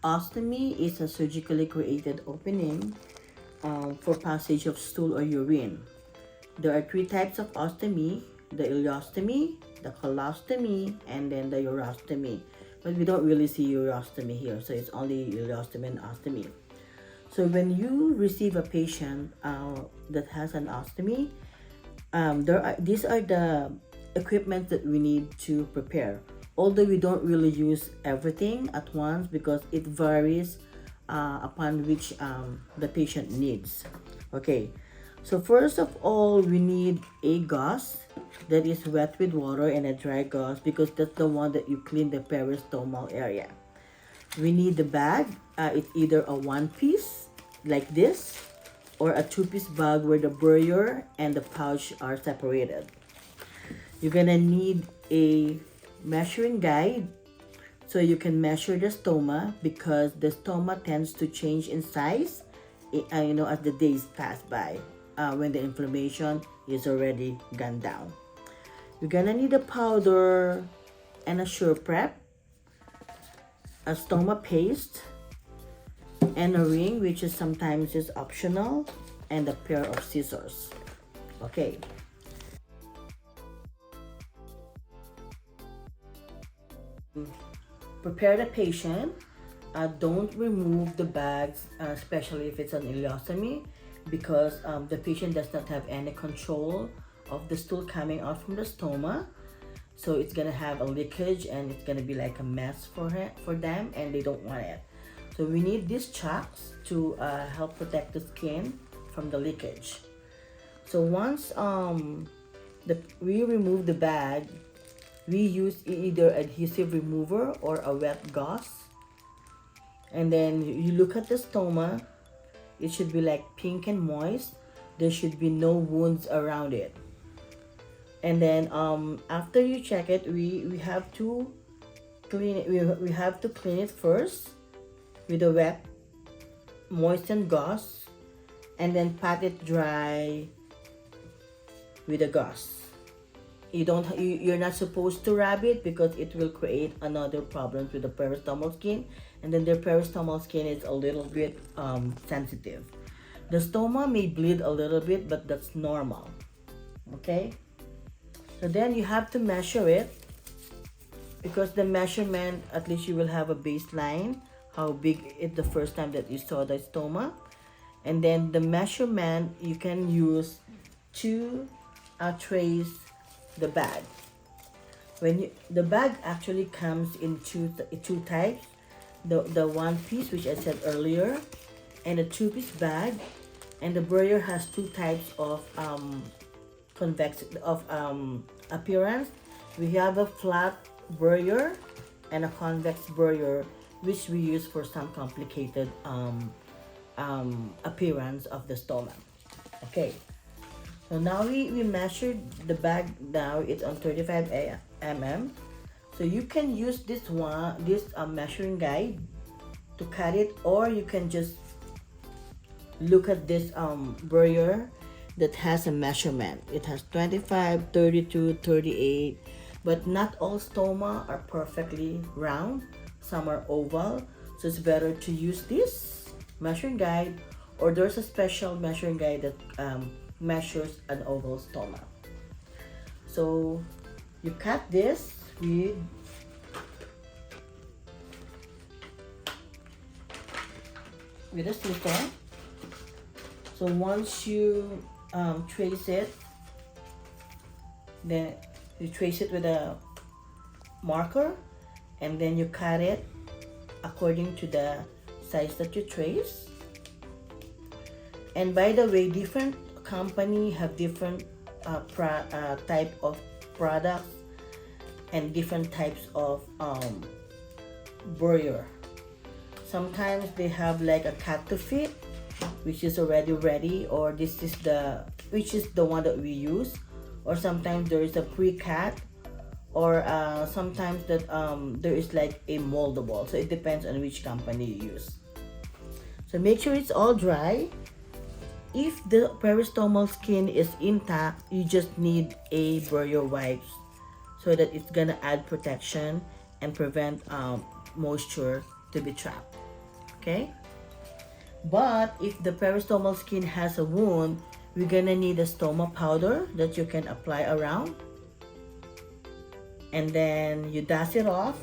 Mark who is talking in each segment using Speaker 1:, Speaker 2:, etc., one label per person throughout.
Speaker 1: Ostomy is a surgically created opening for passage of stool or urine. There are three types of ostomy: the ileostomy, the colostomy, and then the urostomy. But we don't really see urostomy here, so it's only ileostomy and ostomy. So when you receive a patient that has an ostomy, these are the equipment that we need to prepare. Although we don't really use everything at once because it varies upon which the patient needs. Okay, so first of all, we need a gauze that is wet with water and a dry gauze because that's the one that you clean the peristomal area. We need the bag. It's either a one piece like this or a two-piece bag where the burr and the pouch are separated. You're gonna need a measuring guide so you can measure the stoma because the stoma tends to change in size as the days pass by when the inflammation is already gone down. You're gonna need a powder and a sure prep, a stoma paste, and a ring, which is sometimes is optional, and a pair of scissors. Okay. Prepare the patient. Don't remove the bags, especially if it's an ileostomy, because the patient does not have any control of the stool coming out from the stoma. So it's gonna have a leakage and it's gonna be like a mess for them, and they don't want it. So we need these chocks to help protect the skin from the leakage. So once we remove the bag, we use either adhesive remover or a wet gauze. And then you look at the stoma, it should be like pink and moist. There should be no wounds around it. And then after you check it, we have to clean it. We have to clean it first with a wet, moistened gauze, and then pat it dry with a gauze. You're not supposed to rub it because it will create another problem with the peristomal skin, and then the peristomal skin is a little bit sensitive. The stoma may bleed a little bit, but that's normal. Okay, so then you have to measure it because the measurement, at least you will have a baseline how big it the first time that you saw the stoma, and then the measurement you can use to trace the bag. The bag actually comes in two types: the one piece, which I said earlier, and a two-piece bag. And the burr has two types of appearance. We have a flat burr and a convex burr, which we use for some complicated appearance of the stomach. Okay, so now we measured the bag. Now it's on 35 mm. So you can use this measuring guide to cut it, or you can just look at this burr that has a measurement. It has 25, 32, 38, but not all stoma are perfectly round. Some are oval, so it's better to use this measuring guide, or there's a special measuring guide that measures an oval stoma. So you cut this with a scissor. So once you trace it, then you trace it with a marker, and then you cut it according to the size that you trace. And by the way, different company have different type of products and different types of burr. Sometimes they have like a cut to fit, which is already ready, or this is which is the one that we use, or sometimes there is a pre-cut, or sometimes that there is like a moldable. So it depends on which company you use. So make sure it's all dry. If the peristomal skin is intact, you just need a burr wipes so that it's gonna add protection and prevent moisture to be trapped. okay? But if the peristomal skin has a wound, we're gonna need a stoma powder that you can apply around. And then you dust it off.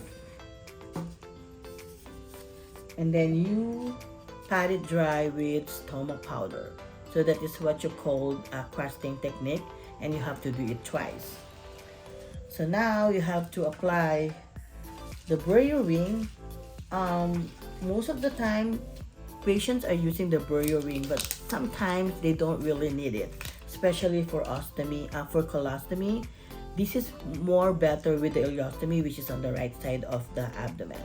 Speaker 1: And then you pat it dry with stoma powder. So that is what you call a crusting technique, and you have to do it twice. So now you have to apply the Burrier ring. Most of the time, patients are using the Burrier ring, but sometimes they don't really need it, especially for ostomy, for colostomy. This is more better with the ileostomy, which is on the right side of the abdomen.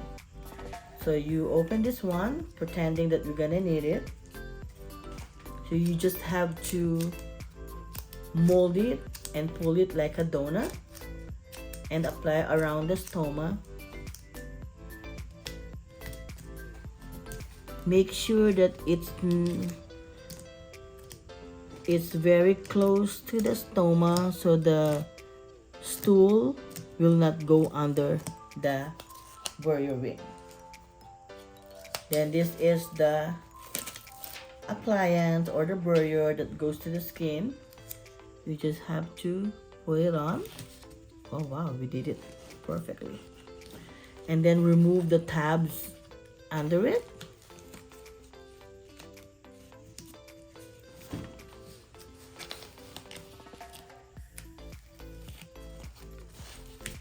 Speaker 1: So you open this one, pretending that we're gonna need it. So you just have to mold it and pull it like a donut and apply around the stoma. Make sure that it's very close to the stoma so the stool will not go under the Burrier ring. Then this is the appliance or the Burrier that goes to the skin. You just have to put it on. Oh wow, we did it perfectly. And then remove the tabs under it.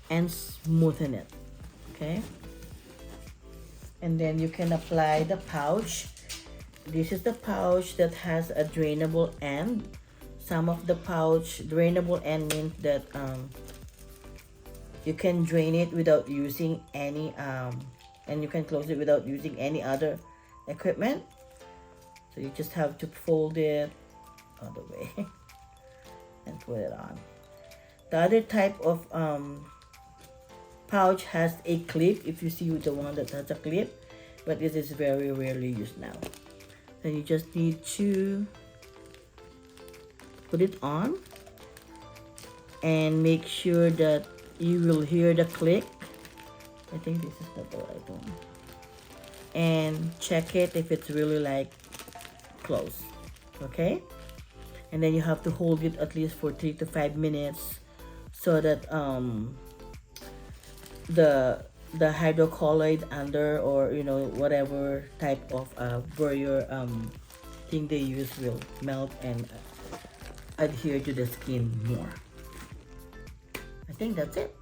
Speaker 1: And smoothen it, okay? And then you can apply the pouch. This is the pouch that has a drainable end. Some of the pouch, drainable end means that you can drain it without using any, and you can close it without using any other equipment. So you just have to fold it all the way and put it on. The other type of pouch has a clip, if you see the one that has a clip, but this is very rarely used now. Then you just need to put it on and make sure that you will hear the click. I think this is not the right one. And check it if it's really like close, okay? And then you have to hold it at least for 3 to 5 minutes so that the hydrocolloid under, or you know, whatever type of Burrier thing they use will melt and adhere to the skin more. I think that's it.